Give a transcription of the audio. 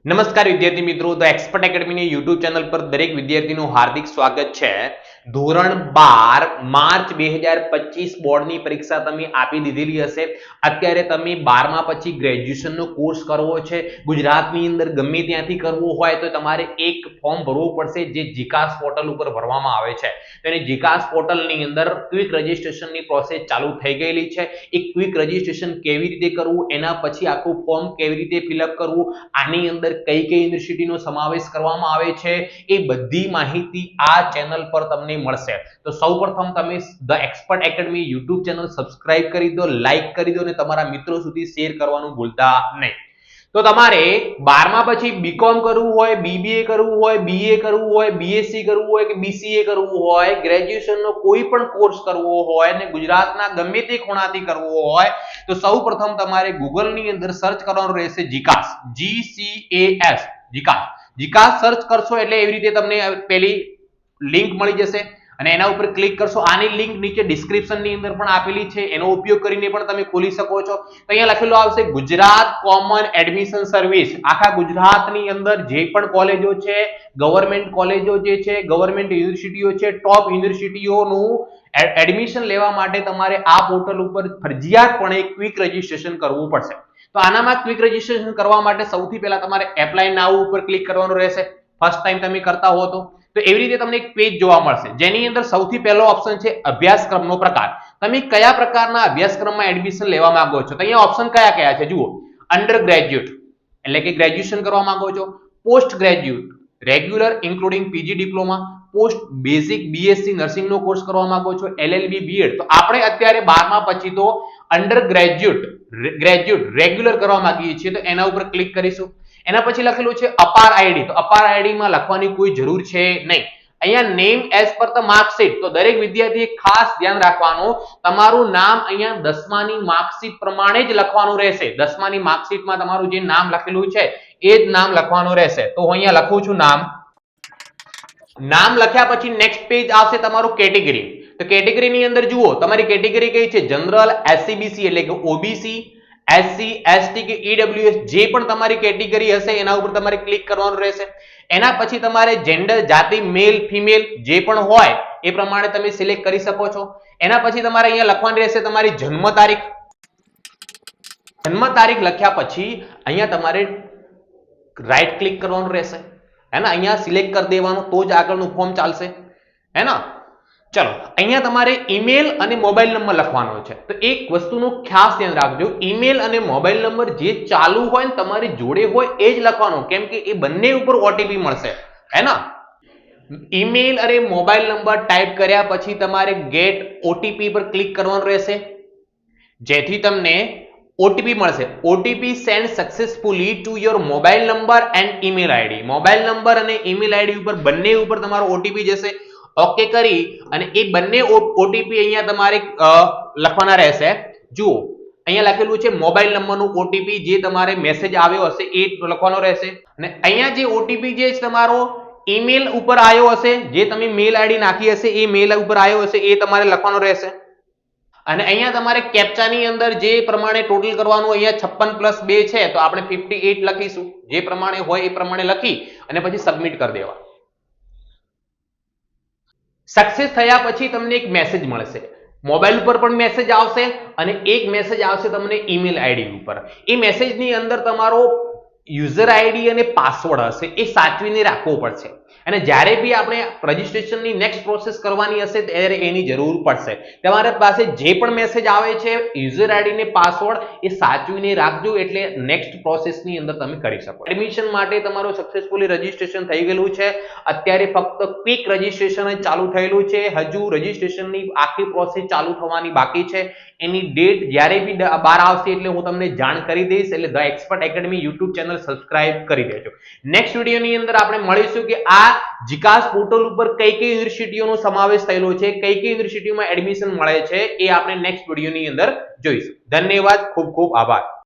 નમસ્કાર વિદ્યાર્થી મિત્રો, તો એક્સપર્ટ એકેડમીની યુટ્યુબ ચેનલ પર દરેક વિદ્યાર્થીનું હાર્દિક સ્વાગત છે. ધોરણ 12 માર્ચ 2025 બોર્ડની પરીક્ષા તમે આપી દીધેલી હશે. અત્યારે તમે 12મા પછી ગ્રેજ્યુએશનનો કોર્સ કરવો છે, ગુજરાતની અંદર ગમે ત્યાંથી કરવો હોય તો તમારે એક ફોર્મ ભરવું પડશે જે જીકાસ પોર્ટલ ઉપર ભરવામાં આવે છે. તો એને જીકાસ પોર્ટલની અંદર ક્વિક રજિસ્ટ્રેશનની પ્રોસેસ ચાલુ થઈ ગયેલી છે. એ ક્વિક રજિસ્ટ્રેશન કેવી રીતે કરવું, એના પછી આખું ફોર્મ કેવી રીતે ફિલઅપ કરવું, આની અંદર કઈ કઈ યુનિવર્સિટીનો સમાવેશ કરવામાં આવે છે, એ બધી માહિતી આ ચેનલ પર તમને મળશે. તો સૌપ્રથમ તમે the expert academy YouTube channel subscribe કરી દો, લાઈક કરી દો અને તમારા મિત્રો સુધી શેર કરવાનું ભૂલતા નહીં. તો તમારે 12મા પછી બીકોમ કરવું હોય, બીબીએ કરવું હોય, બીએ કરવું હોય, બીએસસી કરવું હોય કે બીસીએ કરવું હોય, ગ્રેજ્યુએશનનો કોઈ પણ કોર્સ કરવો હોય અને ગુજરાતના ગમે તે ખૂણાથી કરવો હોય તો સૌપ્રથમ તમારે ગૂગલની અંદર સર્ચ કરવાનું રહેશે જીકાસ, GCAS, જીકાસ સર્ચ કરશો એટલે એવી રીતે તમને પેલી લિંક મળી જશે અને એના ઉપર ક્લિક કરશો. આની લિંક નીચે ડિસ્ક્રિપ્શનની અંદર પણ આપેલી છે, એનો ઉપયોગ કરીને પણ તમે ખોલી શકો છો. તો અહીંયા લખેલું આવશે ગુજરાત કોમન એડમિશન સર્વિસ. આખા ગુજરાતની અંદર જે પણ કોલેજો છે, ગવર્મેન્ટ કોલેજો જે છે, ગવર્મેન્ટ યુનિવર્સિટીઓ છે, ટોપ યુનિવર્સિટીઓનું એડમિશન લેવા માટે તમારે આ પોર્ટલ ઉપર ફરજિયાતપણે ક્વિક રજિસ્ટ્રેશન કરવું પડશે. તો આનામાં ક્વિક રજિસ્ટ્રેશન કરવા માટે સૌથી પહેલા તમારે એપ્લાય નાઉ ઉપર ક્લિક કરવાનું રહેશે. ફર્સ્ટ ટાઈમ તમે કરતા હો તો એવી રીતે તમને એક પેજ જોવા મળશે જેની અંદર સૌથી પહેલો ઓપ્શન છે અભ્યાસક્રમનો પ્રકાર. તમે કયા પ્રકારના અભ્યાસક્રમમાં એડમિશન લેવા માંગો છો. તો અહીંયા ઓપ્શન કયા કયા છે જુઓ. અંડર ગ્રેજ્યુએટ એટલે કે ગ્રેજ્યુએશન કરવા માંગો છો, post graduate regular including PG diploma, post basic BSc નર્સિંગનો કોર્સ કરવા માંગો છો, એલએલબી બીએડ. તો આપણે અત્યારે 12મા પછી તો અંડર ગ્રેજ્યુએટ રેગ્યુલર કરવા માંગીએ છીએ તો એના ઉપર ક્લિક કરીશું. એના પછી લખેલું છે અપાર આઈડી. તો અપાર આઈડી માં લખવાની કોઈ જરૂર છે નહીં. અહીંયા name as per the marksheet. તો દરેક વિદ્યાર્થીએ ખાસ ધ્યાન રાખવાનું, તમારું નામ અહીંયા 10માની માર્કશીટ પ્રમાણે જ લખવાનું રહેશે. 10માની માર્કશીટમાં તમારું જે નામ લખેલું છે એ જ નામ લખવાનું રહેશે. તો હું અહીંયા લખું છું નામ લખ્યા પછી નેક્સ્ટ પેજ આવશે તમારું કેટેગરી. તો કેટેગરીની અંદર જુઓ તમારી કેટેગરી કઈ છે, જનરલ, એસસીબીસી એટલે કે ઓબીસી, એસસી, એસટી કે ઈડબ્લ્યુએસ જે પણ તમારી કેટેગરી હશે એના ઉપર તમારે ક્લિક કરવાનું રહેશે. એના પછી તમારે જેન્ડર, જાતિ, મેલ, ફિમેલ જે પણ હોય એ પ્રમાણે તમે સિલેક્ટ કરી શકો છો. એના પછી તમારે અહીંયા લખવાની રહેશે તમારી જન્મ તારીખ. જન્મ તારીખ લખ્યા પછી અહીંયા તમારે રાઈટ ક્લિક કરવાનું રહેશે, હે ને. અહીંયા સિલેક્ટ કરી દેવાનું તો જ આગળનું ફોર્મ ચાલશે, હે ને. ચલો અહીંયા તમારે ઈમેલ અને મોબાઈલ નંબર લખવાનો છે. તો એક વસ્તુનું ખાસ ધ્યાન રાખજો, ઈમેલ અને મોબાઈલ નંબર જે ચાલુ હોય ને તમારી જોડે હોય એ જ લખવાનો, કેમ કે એ બંને ઉપર ઓટીપી મળશે, હે ને. ઈમેલ અને મોબાઈલ નંબર ટાઈપ કર્યા પછી તમારે ગેટ ઓટીપી પર ક્લિક કરવાનું રહેશે જેથી તમને ઓટીપી મળશે. OTP send successfully to your mobile number and email ID. Mobile number અને ઈમેલ આઈડી ઉપર બંને ઉપર તમારો ઓટીપી જશે. ઓકે કરી અને એ બંને ઓટીપી અહીંયા તમારે લખવાના રહેશે. જુઓ અહીંયા લખેલું છે મોબાઈલ નંબરનું ઓટીપી, જે તમારે મેસેજ આવ્યો હશે એ લખવાનો રહેશે. અને અહીંયા જે ઓટીપી જે તમારો ઈમેલ ઉપર આવ્યો હશે, જે તમે મેલ આઈડી નાખી હશે એ મેલ ઉપર આવ્યો હશે એ તમારે લખવાનો રહેશે. અને અહીંયા તમારે કેપ્ચાની અંદર જે પ્રમાણે ટોટલ કરવાનું, અહીંયા 56 + 2 છે તો આપણે 58 લખીશું. જે પ્રમાણે હોય એ પ્રમાણે લખી અને પછી સબમિટ કરી દેવા. સક્સેસ થયા પછી તમને એક મેસેજ મળશે, મોબાઈલ ઉપર પણ મેસેજ આવશે અને એક મેસેજ આવશે તમને ઈમેલ આઈડી ઉપર. એ મેસેજની અંદર તમારો યુઝર આઈડી અને પાસવર્ડ હશે એ સાચવીને રાખવો પડશે. અને જ્યારે બી આપણે રજિસ્ટ્રેશનની નેક્સ્ટ પ્રોસેસ કરવાની હશે ત્યારે એની જરૂર પડશે. તમારી પાસે જે પણ મેસેજ આવે છે યુઝર આઈડી ને પાસવર્ડ એ સાચવીને રાખજો, એટલે નેક્સ્ટ પ્રોસેસની અંદર તમે કરી શકો. એડમિશન માટે તમારું સક્સેસફુલી રજિસ્ટ્રેશન થઈ ગયેલું છે. અત્યારે ફક્ત ક્વિક રજિસ્ટ્રેશન જ ચાલુ થયેલું છે. હજુ રજિસ્ટ્રેશનની આખી પ્રોસેસ ચાલુ થવાની બાકી છે. એની ડેટ જ્યારે બી બહાર આવશે એટલે હું તમને જાણ કરી દઈશ. એટલે the expert academy YouTube channel subscribe કરી દેજો. નેક્સ્ટ વિડીયોની અંદર આપણે મળીશું કે આ જીકાસ પોર્ટલ ઉપર કઈ કઈ યુનિવર્સિટીઓનો સમાવેશ થયેલો છે, કઈ કઈ યુનિવર્સિટીમાં એડમિશન મળે છે, એ આપણે નેક્સ્ટ વિડીયોની અંદર જોઈશું. ધન્યવાદ, ખૂબ ખૂબ આભાર.